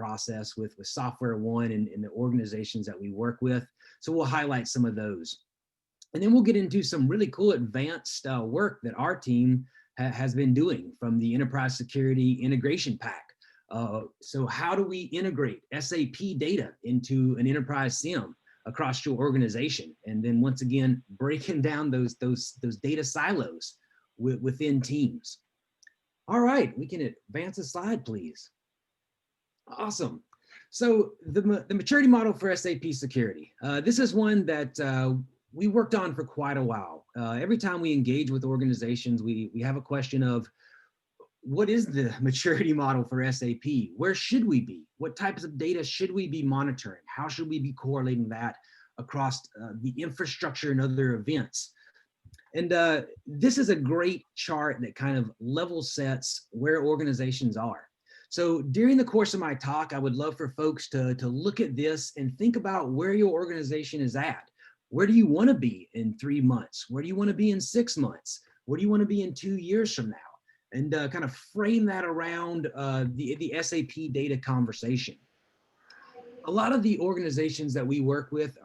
process with Software One and the organizations that we work with. So we'll highlight some of those. And then we'll get into some really cool advanced work that our team has been doing from the Enterprise Security Integration Pack. So how do we integrate SAP data into an enterprise SIEM across your organization? And then once again, breaking down those data silos within teams. All right, we can advance a slide, please. Awesome. So the maturity model for SAP security. This is one that we worked on for quite a while. Every time we engage with organizations, we have a question of, what is the maturity model for SAP? Where should we be? What types of data should we be monitoring? How should we be correlating that across the infrastructure and other events? And this is a great chart that kind of level sets where organizations are. So during the course of my talk, I would love for folks to look at this and think about where your organization is at. Where do you want to be in 3 months? Where do you want to be in 6 months? Where do you want to be in 2 years from now? And kind of frame that around the SAP data conversation. A lot of the organizations that we work with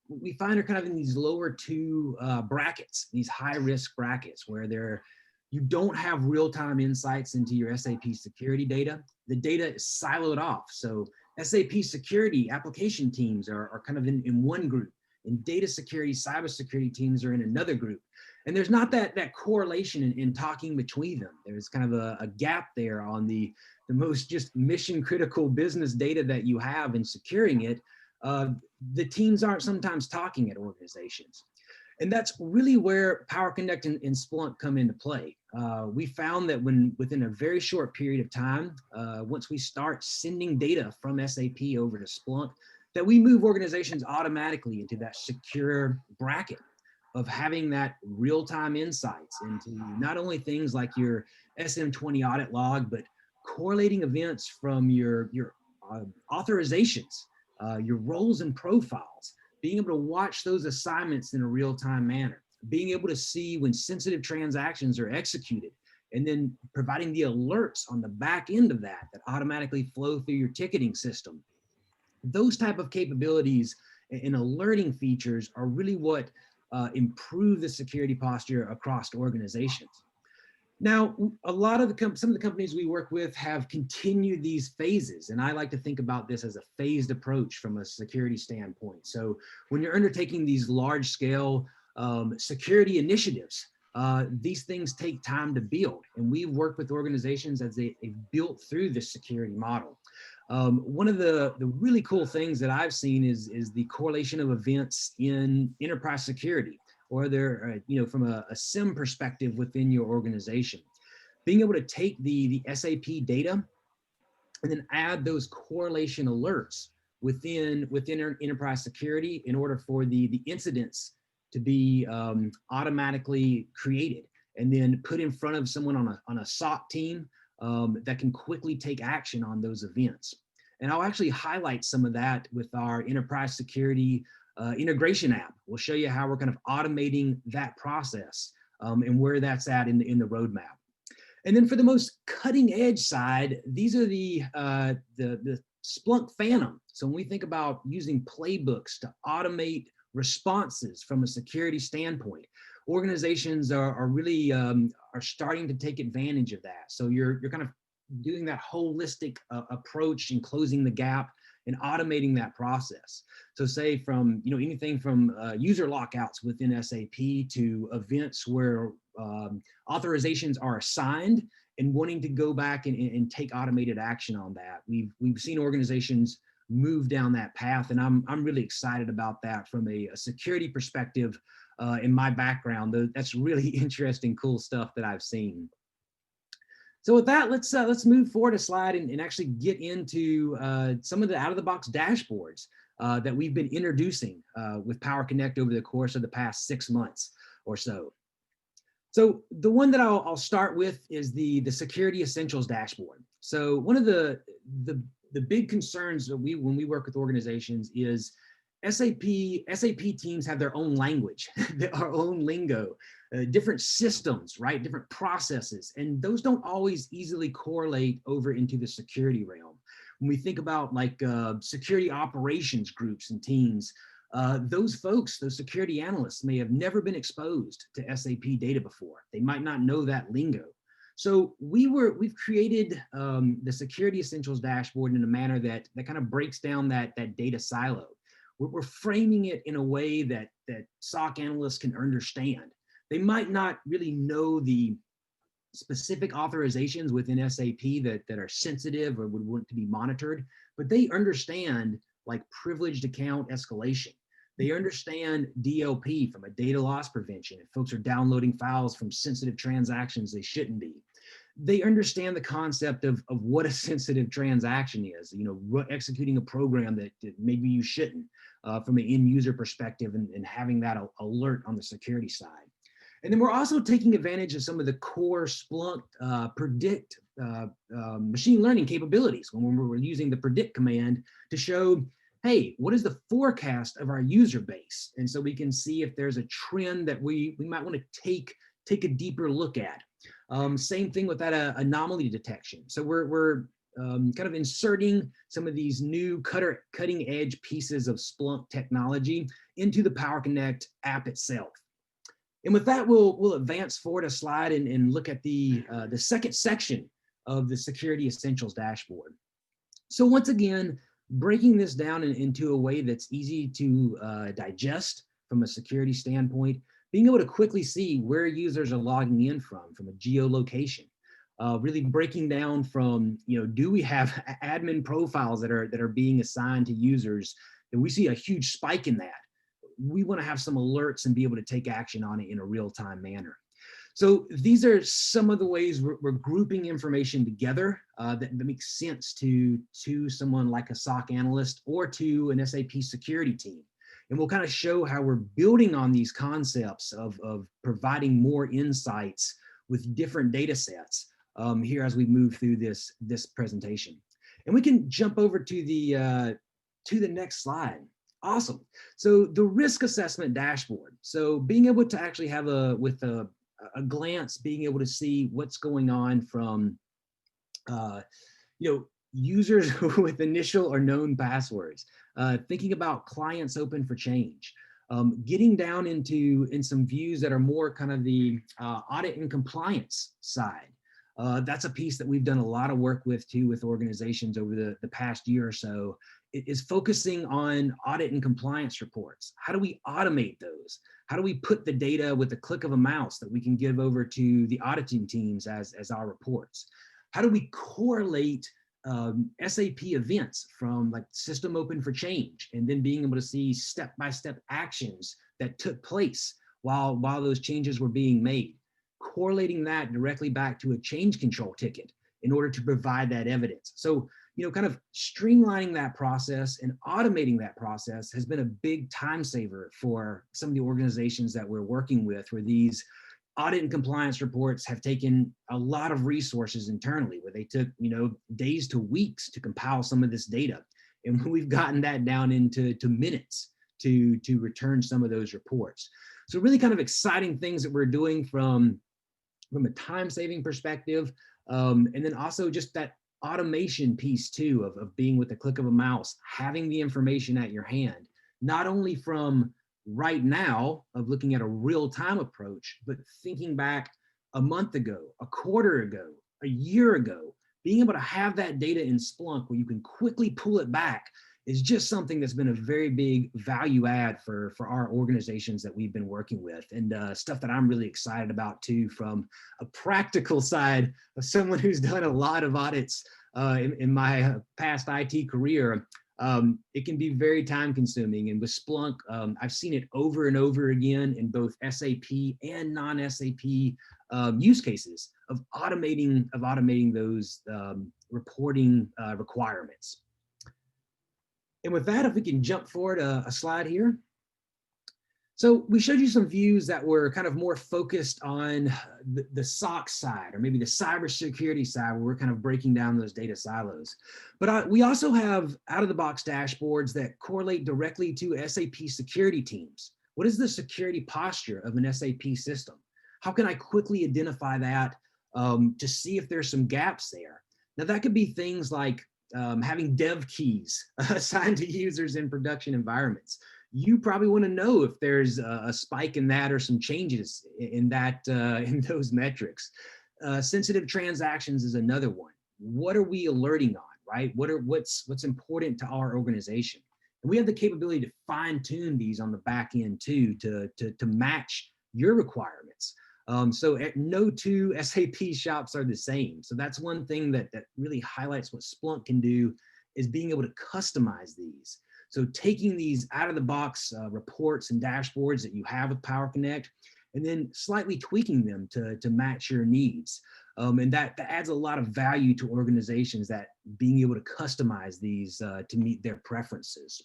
we find are kind of in these lower two brackets, these high risk brackets where you don't have real-time insights into your SAP security data. The data is siloed off. So SAP security application teams are kind of in one group, and data security, cybersecurity teams are in another group. And there's not that correlation in talking between them. There's kind of a gap there on the most just mission critical business data that you have and securing it. The teams aren't sometimes talking at organizations. And that's really where PowerConnect and Splunk come into play. We found that within a very short period of time, once we start sending data from SAP over to Splunk, that we move organizations automatically into that secure bracket of having that real-time insights into not only things like your SM20 audit log, but correlating events from your authorizations, your roles and profiles, being able to watch those assignments in a real-time manner, being able to see when sensitive transactions are executed, and then providing the alerts on the back end of that automatically flow through your ticketing system. Those type of capabilities and alerting features are really what improve the security posture across organizations. Now, some of the companies we work with have continued these phases, and I like to think about this as a phased approach from a security standpoint. So when you're undertaking these large scale security initiatives, these things take time to build, and we've worked with organizations as they've built through this security model. One of the really cool things that I've seen is the correlation of events in enterprise security, or they're, from a SIM perspective within your organization. Being able to take the SAP data and then add those correlation alerts within our enterprise security in order for the incidents to be automatically created and then put in front of someone on a SOC team that can quickly take action on those events. And I'll actually highlight some of that with our enterprise security integration app. We'll show you how we're kind of automating that process and where that's at in the roadmap. And then for the most cutting edge side, these are the Splunk Phantom. So when we think about using playbooks to automate responses from a security standpoint, organizations are really are starting to take advantage of that. So you're kind of doing that holistic approach and closing the gap and automating that process. So say from anything from user lockouts within SAP to events where authorizations are assigned and wanting to go back and take automated action on that. We've seen organizations move down that path, and I'm really excited about that from a security perspective. In my background, that's really interesting, cool stuff that I've seen. So with that, let's move forward a slide and actually get into some of the out-of-the-box dashboards that we've been introducing with PowerConnect over the course of the past 6 months or so. So the one that I'll start with is the Security Essentials dashboard. So one of the big concerns that when we work with organizations is SAP teams have their own language, their own lingo, different systems, right? Different processes, and those don't always easily correlate over into the security realm. When we think about like security operations groups and teams, those folks, those security analysts may have never been exposed to SAP data before. They might not know that lingo. So we've created the Security Essentials dashboard in a manner that kind of breaks down that data silo. We're framing it in a way that SOC analysts can understand. They might not really know the specific authorizations within SAP that are sensitive or would want to be monitored, but they understand like privileged account escalation. They understand DLP from a data loss prevention if folks are downloading files from sensitive transactions they shouldn't be. They understand the concept of what a sensitive transaction is, you know, executing a program that maybe you shouldn't from an end user perspective and having that alert on the security side. And then we're also taking advantage of some of the core Splunk predict machine learning capabilities when we're using the predict command to show, hey, what is the forecast of our user base? And so we can see if there's a trend that we might want to take a deeper look at. Same thing with that anomaly detection. So we're kind of inserting some of these new cutting edge pieces of Splunk technology into the Power Connect app itself. And with that, we'll advance forward a slide and look at the second section of the Security Essentials dashboard. So once again, breaking this down into a way that's easy to digest from a security standpoint, being able to quickly see where users are logging in from a geolocation, really breaking down from, you know, do we have admin profiles that are being assigned to users, and we see a huge spike in that. We want to have some alerts and be able to take action on it in a real-time manner. So these are some of the ways we're grouping information together that makes sense to someone like a SOC analyst or to an SAP security team. And we'll kind of show how we're building on these concepts of providing more insights with different data sets here as we move through this presentation. And we can jump over to the next slide. Awesome. So the risk assessment dashboard. So being able to actually have with a glance, being able to see what's going on from, you know, users with initial or known passwords, thinking about clients open for change, getting down in some views that are more kind of the audit and compliance side. That's a piece that we've done a lot of work with too with organizations over the past year or so, is focusing on audit and compliance reports. How do we automate those? How do we put the data with the click of a mouse that we can give over to the auditing teams as our reports? How do we correlate SAP events from like system open for change and then being able to see step-by-step actions that took place while those changes were being made, correlating that directly back to a change control ticket in order to provide that evidence. So, you know, kind of streamlining that process and automating that process has been a big time saver for some of the organizations that we're working with, where these audit and compliance reports have taken a lot of resources internally, where they took, you know, days to weeks to compile some of this data. And we've gotten that down into minutes to return some of those reports. So really kind of exciting things that we're doing from a time-saving perspective. And then also just that automation piece too, of being with the click of a mouse, having the information at your hand, not only from right now of looking at a real-time approach, but thinking back a month ago, a quarter ago, a year ago, being able to have that data in Splunk where you can quickly pull it back is just something that's been a very big value add for our organizations that we've been working with, and stuff that I'm really excited about too, from a practical side of someone who's done a lot of audits in my past IT career. It can be very time consuming, and with Splunk, I've seen it over and over again in both SAP and non-SAP use cases of automating those reporting requirements. And with that, if we can jump forward a slide here. So we showed you some views that were kind of more focused on the SOC side, or maybe the cybersecurity side, where we're kind of breaking down those data silos. But we also have out-of-the-box dashboards that correlate directly to SAP security teams. What is the security posture of an SAP system? How can I quickly identify that to see if there's some gaps there? Now that could be things like having dev keys assigned to users in production environments. You probably want to know if there's a spike in that or some changes in that in those metrics. Sensitive transactions is another one. What are we alerting on, right? What's important to our organization? And we have the capability to fine tune these on the back end too, to match your requirements. So no two SAP shops are the same. So that's one thing that really highlights what Splunk can do, is being able to customize these. So taking these out of the box reports and dashboards that you have with Power Connect, and then slightly tweaking them to match your needs. And that adds a lot of value to organizations, that being able to customize these to meet their preferences.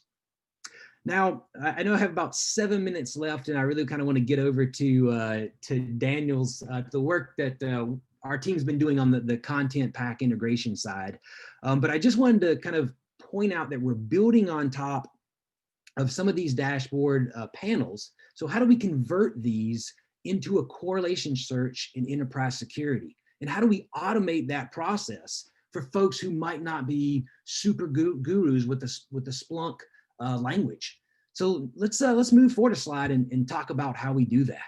Now, I know I have about 7 minutes left, and I really kind of want to get over to Daniel's, the work that our team's been doing on the content pack integration side. But I just wanted to kind of point out that we're building on top of some of these dashboard panels. So how do we convert these into a correlation search in enterprise security? And how do we automate that process for folks who might not be super gurus with the Splunk language? So let's move forward a slide and talk about how we do that.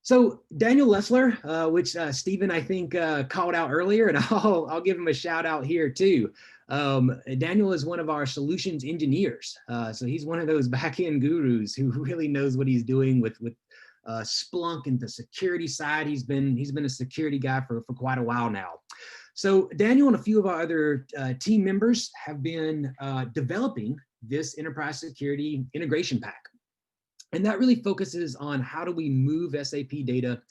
So Daniel Lessler, which Stephen I think called out earlier, and I'll give him a shout out here too. Daniel is one of our solutions engineers. So he's one of those back-end gurus who really knows what he's doing with Splunk and the security side. He's been a security guy for quite a while now. So Daniel and a few of our other team members have been developing this enterprise security integration pack. And that really focuses on how do we move SAP data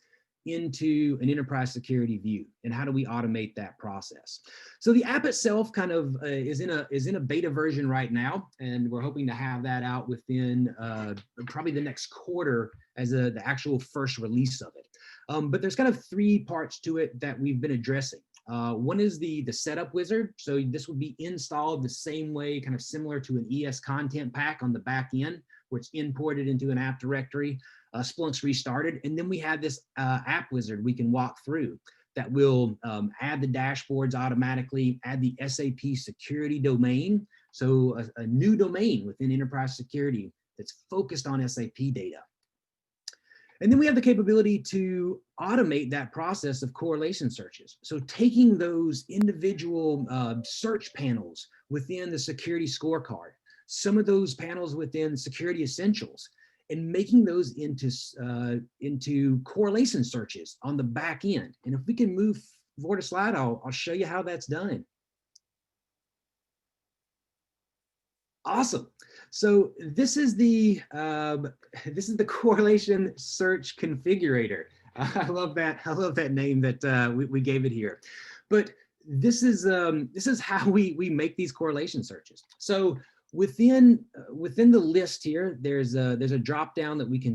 into an enterprise security view, and how do we automate that process. So the app itself kind of is in a beta version right now, and we're hoping to have that out within probably the next quarter as the actual first release of it. But there's kind of 3 parts to it that we've been addressing. One is the setup wizard. So this would be installed the same way, kind of similar to an ES content pack on the back end, where it's imported into an app directory. Splunk's restarted, and then we have this app wizard we can walk through that will add the dashboards automatically, add the SAP security domain, so a new domain within enterprise security that's focused on SAP data. And then we have the capability to automate that process of correlation searches. So taking those individual search panels within the security scorecard, some of those panels within security essentials, and making those into correlation searches on the back end. And if we can move forward a slide, I'll show you how that's done. Awesome. So this is the correlation search configurator. I love that. I love that name that we gave it here. But this is how we make these correlation searches. So within the list here, there's a drop down that we can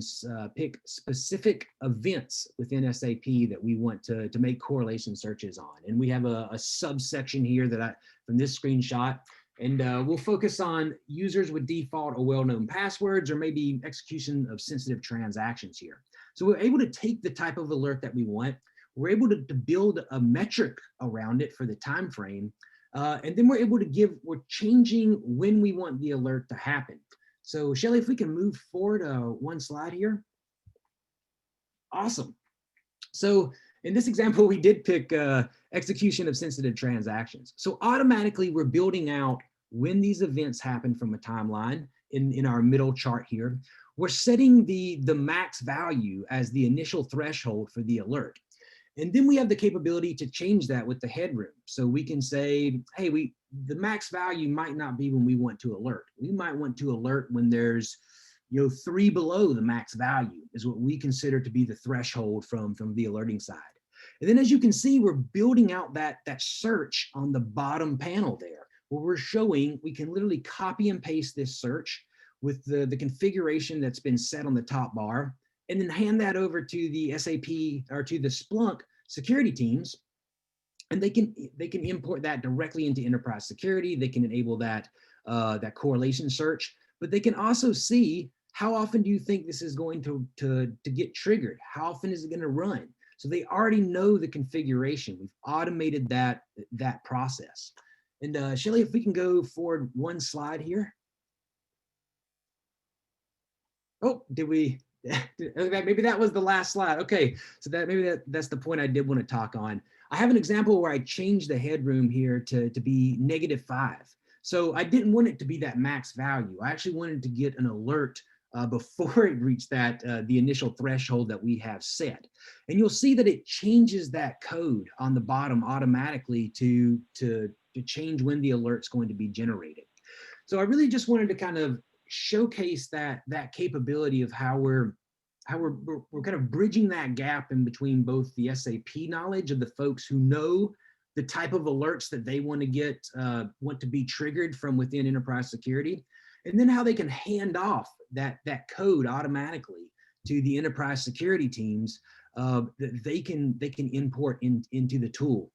pick specific events within SAP that we want to make correlation searches on. And we have a subsection here that from this screenshot. And we'll focus on users with default or well-known passwords, or maybe execution of sensitive transactions here. So we're able to take the type of alert that we want. We're able to build a metric around it for the time frame. And then we're changing when we want the alert to happen. So Shelly, if we can move forward one slide here. Awesome. So in this example, we did pick execution of sensitive transactions. So automatically we're building out when these events happen from a timeline in our middle chart here. We're setting the max value as the initial threshold for the alert. And then we have the capability to change that with the headroom. So we can say, hey, the max value might not be when we want to alert. We might want to alert when there's 3 below the max value is what we consider to be the threshold from the alerting side. And then as you can see, we're building out that search on the bottom panel there, where we're showing we can literally copy and paste this search with the configuration that's been set on the top bar, and then hand that over to the SAP or to the Splunk security teams, and they can import that directly into enterprise security. They can enable that correlation search, but they can also see how often do you think this is going to get triggered? How often is it going to run? So they already know the configuration. We've automated that process. And Shelly, if we can go forward one slide here. Oh, did we? Maybe that was the last slide. Okay, so that's the point I did want to talk on. I have an example where I changed the headroom here to be -5. So I didn't want it to be that max value. I actually wanted to get an alert before it reached the initial threshold that we have set. And you'll see that it changes that code on the bottom automatically to change when the alert's going to be generated. So I really just wanted to kind of showcase that capability of how we're kind of bridging that gap in between both the SAP knowledge of the folks who know the type of alerts that they want to get, want to be triggered from within enterprise security, and then how they can hand off that code automatically to the enterprise security teams that they can import into the tool.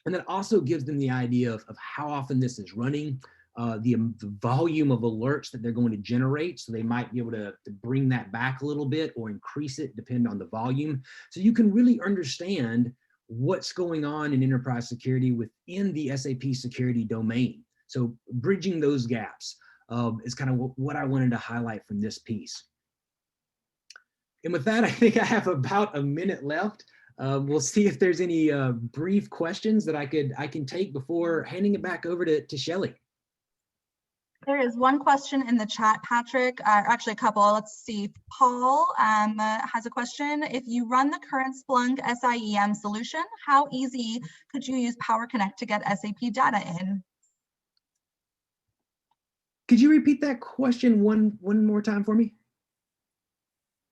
And that also gives them the idea of how often this is running, the volume of alerts that they're going to generate. So they might be able to bring that back a little bit or increase it depending on the volume. So you can really understand what's going on in enterprise security within the SAP security domain. So bridging those gaps is kind of what I wanted to highlight from this piece. And with that, I think I have about a minute left. We'll see if there's any brief questions that I can take before handing it back over to Shelly. There is one question in the chat, Patrick, actually a couple. Let's see. Paul has a question. If you run the current Splunk SIEM solution, how easy could you use Power Connect to get SAP data in? Could you repeat that question one more time for me?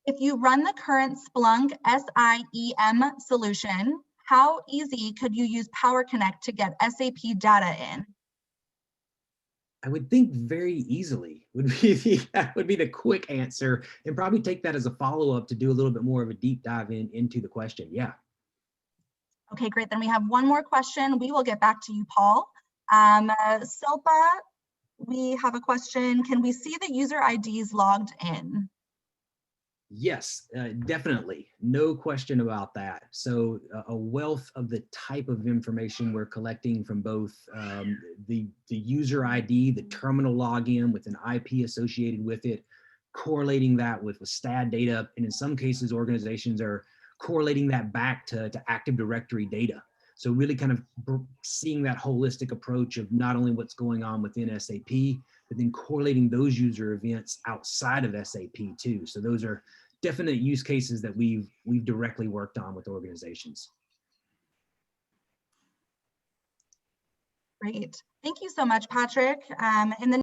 If you run the current Splunk SIEM solution, how easy could you use Power Connect to get SAP data in? I would think very easily would be the quick answer, and probably take that as a follow-up to do a little bit more of a deep dive into the question. Yeah. Okay, great. Then we have one more question. We will get back to you, Paul. Silpa, we have a question. Can we see the user IDs logged in? Yes, definitely. No question about that. So a wealth of the type of information we're collecting from both the user ID, the terminal login with an IP associated with it, correlating that with STAD data. And in some cases, organizations are correlating that back to Active Directory data. So really kind of seeing that holistic approach of not only what's going on within SAP, but then correlating those user events outside of SAP too. So those are definite use cases that we've directly worked on with organizations. Great. Thank you so much, Patrick. In the